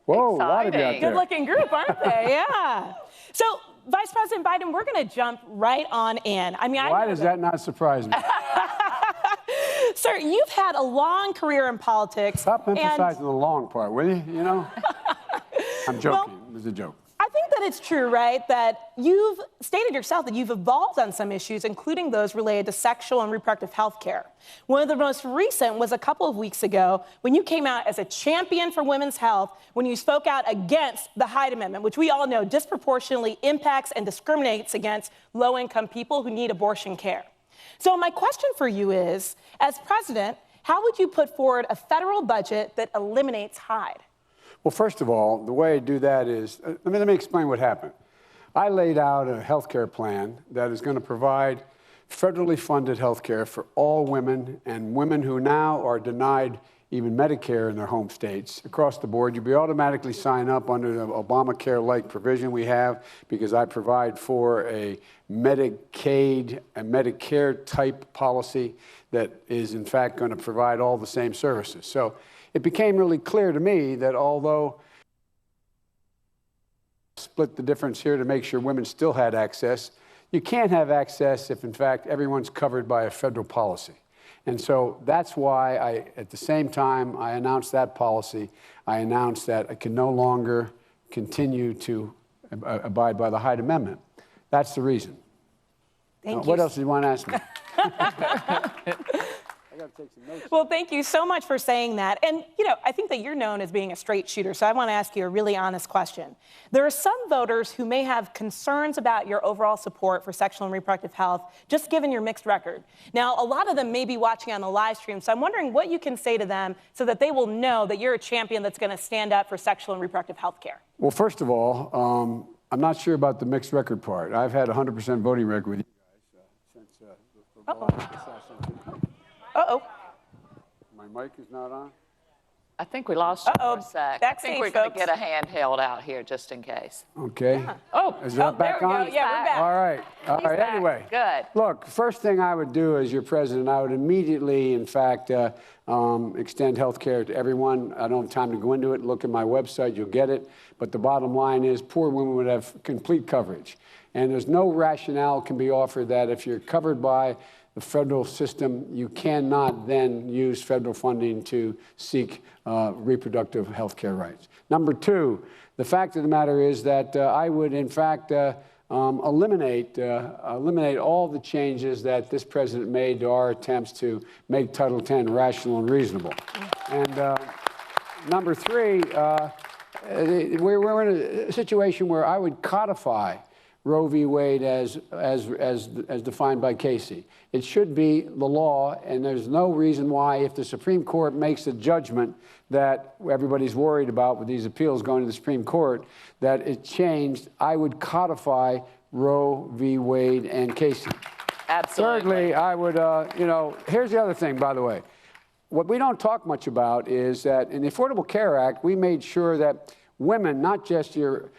Whoa, a lot of you out there. Good-looking group, aren't they? Yeah. So, Vice President Biden, we're going to jump right on in. I mean, why does that not surprise me? Sir, you've had a long career in politics. Stop emphasizing the long part, will you? You know? I'm joking. It was a joke. I think that it's true, right, that you've stated yourself that you've evolved on some issues, including those related to sexual and reproductive health care. One of the most recent was a couple of weeks ago when you came out as a champion for women's health when you spoke out against the Hyde Amendment, which we all know disproportionately impacts and discriminates against low-income people who need abortion care. So my question for you is, as president, how would you put forward a federal budget that eliminates Hyde? Well, first of all, the way I do that is, let me explain what happened. I laid out a health care plan that is going to provide federally funded health care for all women and women who now are denied even Medicare in their home states across the board. You'll be automatically sign up under the Obamacare-like provision we have because I provide for a Medicaid and Medicare-type policy that is, in fact, going to provide all the same services. So it became really clear to me that although split the difference here to make sure women still had access, you can't have access if, in fact, everyone's covered by a federal policy. And so that's why at the same time I announced that policy, I announced that I can no longer continue to abide by the Hyde Amendment. That's the reason. Thank you. What else do you want to ask me? Well, thank you so much for saying that. And, you know, I think that you're known as being a straight shooter, so I want to ask you a really honest question. There are some voters who may have concerns about your overall support for sexual and reproductive health, just given your mixed record. Now, a lot of them may be watching on the live stream, so I'm wondering what you can say to them so that they will know that you're a champion that's going to stand up for sexual and reproductive health care. Well, first of all, I'm not sure about the mixed record part. I've had 100% voting record with you guys since the last session. Uh-oh. My mic is not on? I think we lost you for a sec. Backstage, I think we're going to get a handheld out here just in case. Okay. Yeah. Oh, is that back there we on? go. Yeah, we're back. All right. All right. back. Anyway. Good. Look, first thing I would do as your president, I would immediately, in fact, extend health care to everyone. I don't have time to go into it. Look at my website. You'll get it. But the bottom line is poor women would have complete coverage. And there's no rationale can be offered that if you're covered by the federal system, you cannot then use federal funding to seek reproductive health care rights. Number two, the fact of the matter is that I would, in fact, eliminate all the changes that this president made to our attempts to make Title X rational and reasonable. And number three, we're in a situation where I would codify Roe v. Wade as defined by Casey. It should be the law, and there's no reason why, if the Supreme Court makes a judgment that everybody's worried about with these appeals going to the Supreme Court, that it changed, I would codify Roe v. Wade and Casey. Absolutely. Thirdly, I would, you know, here's the other thing, by the way. What we don't talk much about is that in the Affordable Care Act, we made sure that women, not just your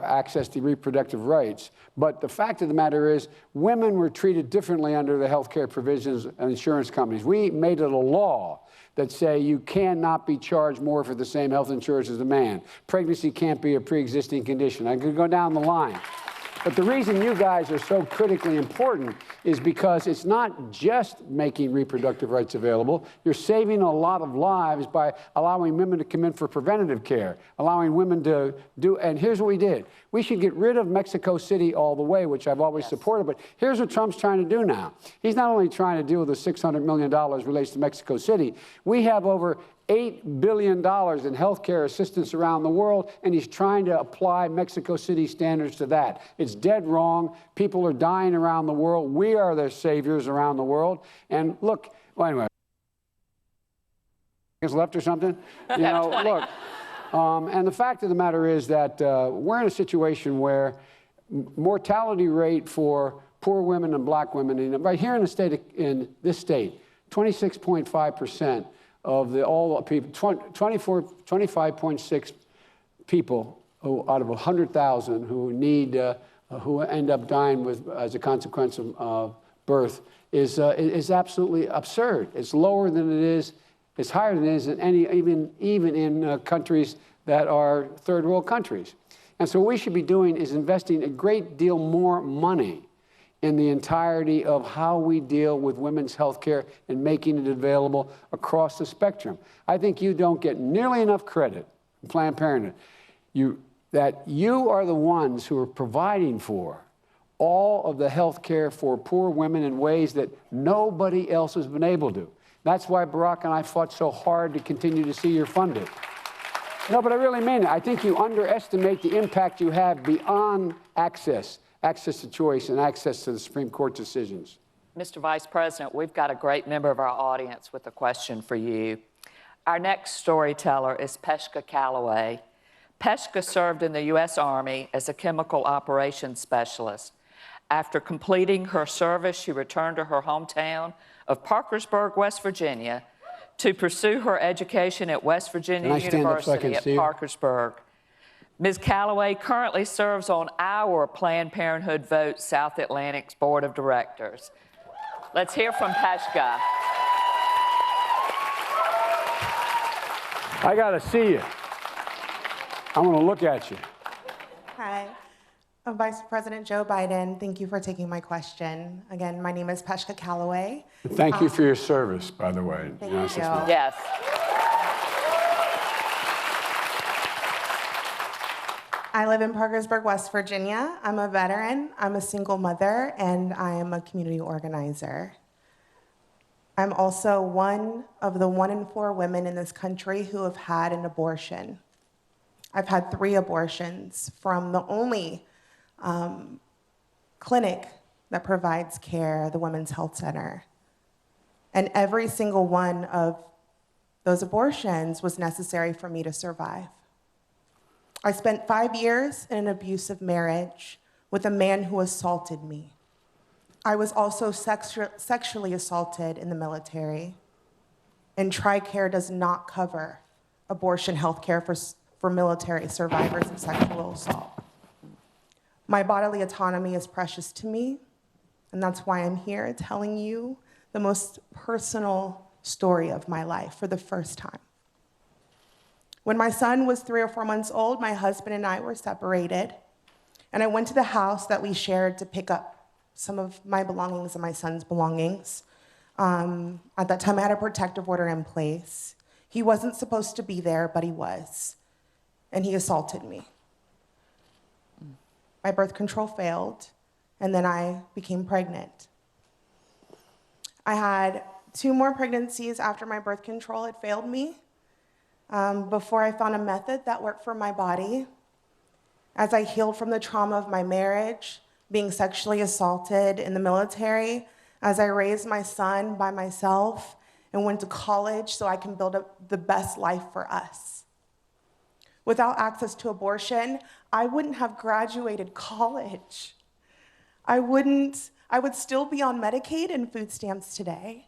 access to reproductive rights, but the fact of the matter is women were treated differently under the health care provisions and insurance companies. We made it a law that say you cannot be charged more for the same health insurance as a man. Pregnancy can't be a pre-existing condition. I could go down the line. But the reason you guys are so critically important is because it's not just making reproductive rights available. You're saving a lot of lives by allowing women to come in for preventative care, allowing women to do, and here's what we did. We should get rid of Mexico City all the way, which I've always supported, but here's what Trump's trying to do now. He's not only trying to deal with the $600 million relates to Mexico City, we have over $8 billion in health care assistance around the world, and he's trying to apply Mexico City standards to that. It's dead wrong. People are dying around the world. We are their saviors around the world. And look, well, anyway, is left or something? You know, look. And the fact of the matter is that we're in a situation where mortality rate for poor women and black women, right here in the state, in this state, 26.5%. Of all the people, 25.6 people who, out of 100,000 who need, who end up dying with as a consequence of birth is absolutely absurd. It's lower than it is. It's higher than it is in any, even in countries that are third world countries. And so what we should be doing is investing a great deal more money in the entirety of how we deal with women's health care and making it available across the spectrum. I think you don't get nearly enough credit from Planned Parenthood. That you are the ones who are providing for all of the health care for poor women in ways that nobody else has been able to. That's why Barack and I fought so hard to continue to see you funded. No, but I really mean it. I think you underestimate the impact you have beyond access to choice and access to the Supreme Court decisions. Mr. Vice President, we've got a great member of our audience with a question for you. Our next storyteller is Peshka Calloway. Peshka served in the U.S. Army as a chemical operations specialist. After completing her service, she returned to her hometown of Parkersburg, West Virginia, to pursue her education at West Virginia University at Parkersburg. Ms. Calloway currently serves on our Planned Parenthood Vote South Atlantic's Board of Directors. Let's hear from Peshka. I got to see you. I want to look at you. Hi. Vice President Joe Biden, thank you for taking my question. Again, my name is Peshka Calloway. Thank you for your service, by the way. Thank you. Yes. I live in Parkersburg, West Virginia. I'm a veteran, I'm a single mother, and I am a community organizer. I'm also one of the 1 in 4 women in this country who have had an abortion. I've had 3 abortions from the only clinic that provides care, the Women's Health Center. And every single one of those abortions was necessary for me to survive. I spent 5 years in an abusive marriage with a man who assaulted me. I was also sexually assaulted in the military. And TRICARE does not cover abortion health care for military survivors of sexual assault. My bodily autonomy is precious to me, and that's why I'm here telling you the most personal story of my life for the first time. When my son was 3 or 4 months old, my husband and I were separated, and I went to the house that we shared to pick up some of my belongings and my son's belongings. At that time, I had a protective order in place. He wasn't supposed to be there, but he was, and he assaulted me. My birth control failed, and then I became pregnant. I had 2 more pregnancies after my birth control had failed me, before I found a method that worked for my body. As I healed from the trauma of my marriage, being sexually assaulted in the military, as I raised my son by myself and went to college so I can build up the best life for us. Without access to abortion, I wouldn't have graduated college. I would still be on Medicaid and food stamps today.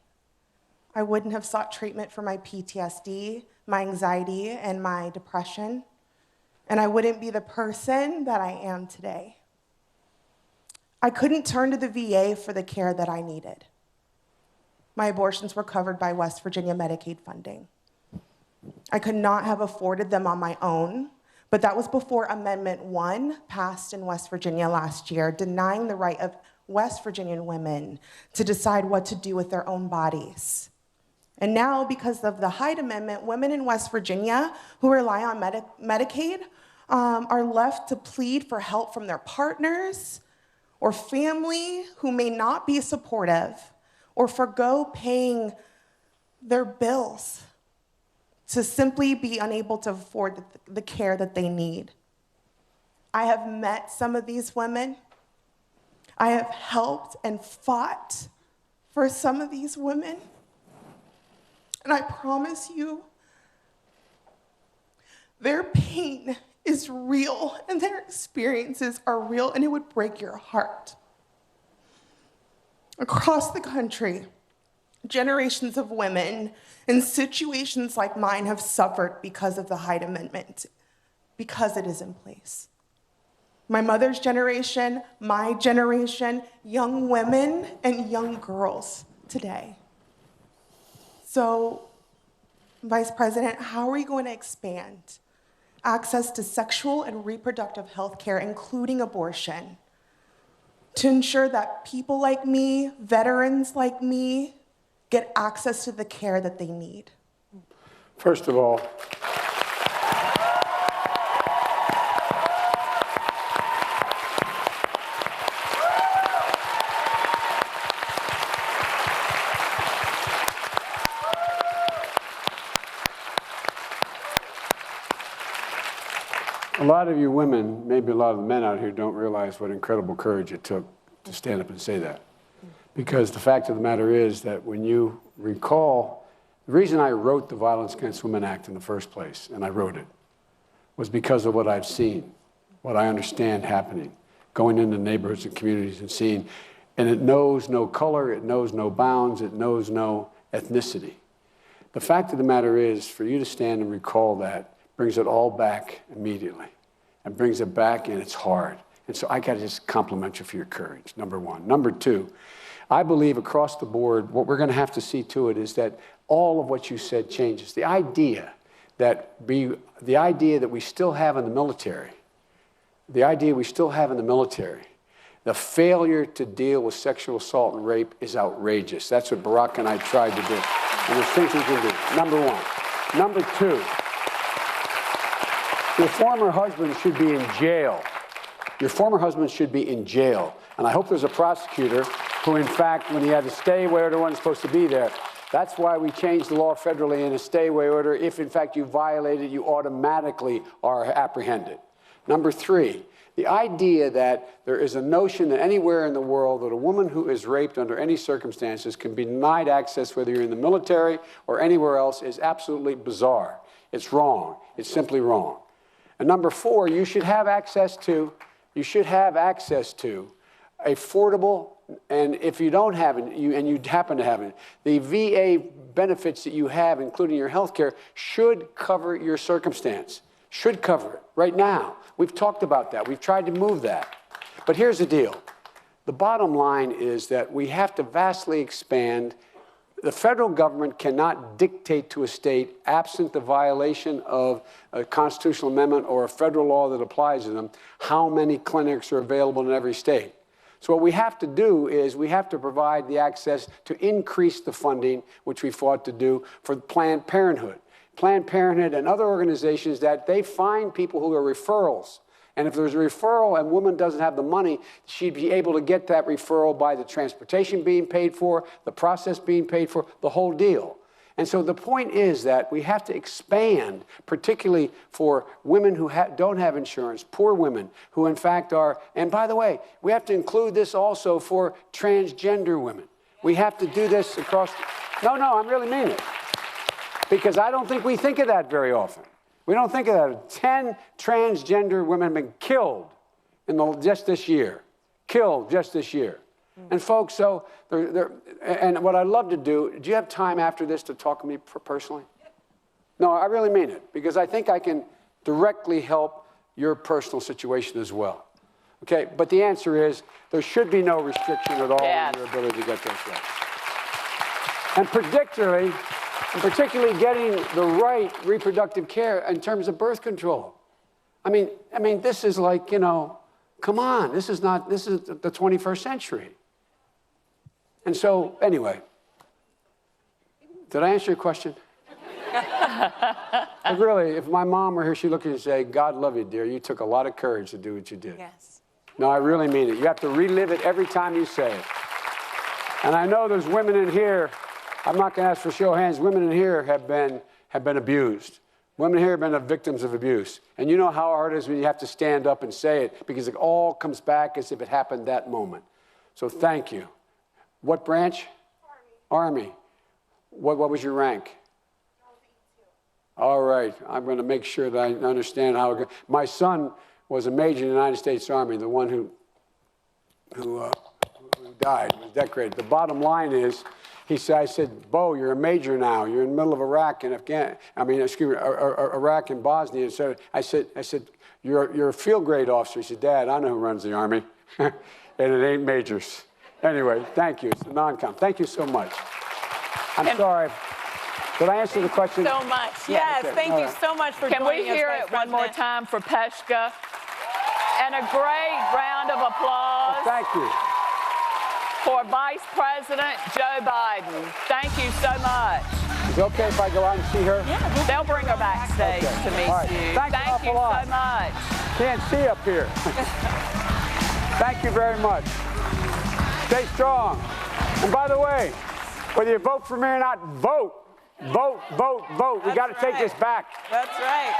I wouldn't have sought treatment for my PTSD, my anxiety, and my depression. And I wouldn't be the person that I am today. I couldn't turn to the VA for the care that I needed. My abortions were covered by West Virginia Medicaid funding. I could not have afforded them on my own, but that was before Amendment 1 passed in West Virginia last year, denying the right of West Virginian women to decide what to do with their own bodies. And now, because of the Hyde Amendment, women in West Virginia who rely on Medicaid are left to plead for help from their partners or family who may not be supportive or forgo paying their bills to simply be unable to afford the care that they need. I have met some of these women. I have helped and fought for some of these women. And I promise you, their pain is real and their experiences are real, and it would break your heart. Across the country, generations of women in situations like mine have suffered because of the Hyde Amendment, because it is in place. My mother's generation, my generation, young women and young girls today. So, Vice President, how are we going to expand access to sexual and reproductive health care, including abortion, to ensure that people like me, veterans like me, get access to the care that they need. First of all, a lot of you women, maybe a lot of the men out here don't realize what incredible courage it took to stand up and say that. Because the fact of the matter is that when you recall, the reason I wrote the Violence Against Women Act in the first place, and I wrote it, was because of what I've seen, what I understand happening, going into neighborhoods and communities and seeing, and it knows no color, it knows no bounds, it knows no ethnicity. The fact of the matter is, for you to stand and recall that brings it all back immediately, and brings it back, and it's hard. And so I gotta just compliment you for your courage, number one. Number two, I believe across the board, what we're gonna have to see to it is that all of what you said changes. The idea that we still have in the military, the failure to deal with sexual assault and rape is outrageous. That's what Barack and I tried to do. And there's things we can do, number one. Number two, your former husband should be in jail. Your former husband should be in jail. And I hope there's a prosecutor who, in fact, when he had a stay-away order, wasn't supposed to be there. That's why we changed the law federally in a stay-away order. If, in fact, you violate it, you automatically are apprehended. Number three, the idea that there is a notion that anywhere in the world that a woman who is raped under any circumstances can be denied access, whether you're in the military or anywhere else, is absolutely bizarre. It's wrong. It's simply wrong. And number four, you should have access to affordable, and if you don't have it, and you happen to have it, the VA benefits that you have, including your health care, should cover your circumstance, should cover it right now. We've talked about that. We've tried to move that. But here's the deal. The bottom line is that we have to vastly expand. The federal government cannot dictate to a state, absent the violation of a constitutional amendment or a federal law that applies to them, how many clinics are available in every state. So what we have to do is we have to provide the access to increase the funding, which we fought to do, for Planned Parenthood. Planned Parenthood and other organizations, that they find people who are referrals. And if there's a referral and a woman doesn't have the money, she'd be able to get that referral by the transportation being paid for, the process being paid for, the whole deal. And so the point is that we have to expand, particularly for women who don't have insurance, poor women who in fact are, and by the way, we have to include this also for transgender women. We have to do this across, no, I really mean it. Because I don't think we think of that very often. We don't think of that. 10 transgender women have been killed just this year. Killed just this year. And folks, so, and what I'd love to do you have time after this to talk to me personally? No, I really mean it, because I think I can directly help your personal situation as well. Okay, but the answer is there should be no restriction at all on your ability to get those rights. And particularly getting the right reproductive care in terms of birth control. I mean, this is like, come on, this is the 21st century. And so, anyway, did I answer your question? Really, if my mom were here, she'd look at you and say, God love you, dear. You took a lot of courage to do what you did. Yes. No, I really mean it. You have to relive it every time you say it. And I know there's women in here, I'm not going to ask for show of hands, women in here have been abused. Women here have been victims of abuse. And you know how hard it is when you have to stand up and say it, because it all comes back as if it happened that moment. So thank you. What branch? Army. What was your rank? All right. I'm going to make sure that I understand how it goes. My son was a major in the United States Army, the one who died, was decorated. The bottom line is, I said, Bo, you're a major now. You're in the middle of Iraq and Iraq and Bosnia. So I said, you're a field grade officer. He said, Dad, I know who runs the Army. And it ain't majors. Anyway, thank you. It's a non-com. Thank you so much. I'm sorry. Did I answer the question? So much. Yeah. Yes, Okay, thank all you right. so much for Can joining we us, hear Vice it one more President. time for Peshka? And a great round of applause Thank you. for Vice President Joe Biden. Thank you so much. Is it okay if I go out and see her? Yeah, They'll bring her backstage Okay. to meet All right. you. Thank you an awful you lot. so much. Can't see up here. Thank you very much. Stay strong. And by the way, whether you vote for me or not, vote. Vote, vote, vote. We got to take this back. That's right.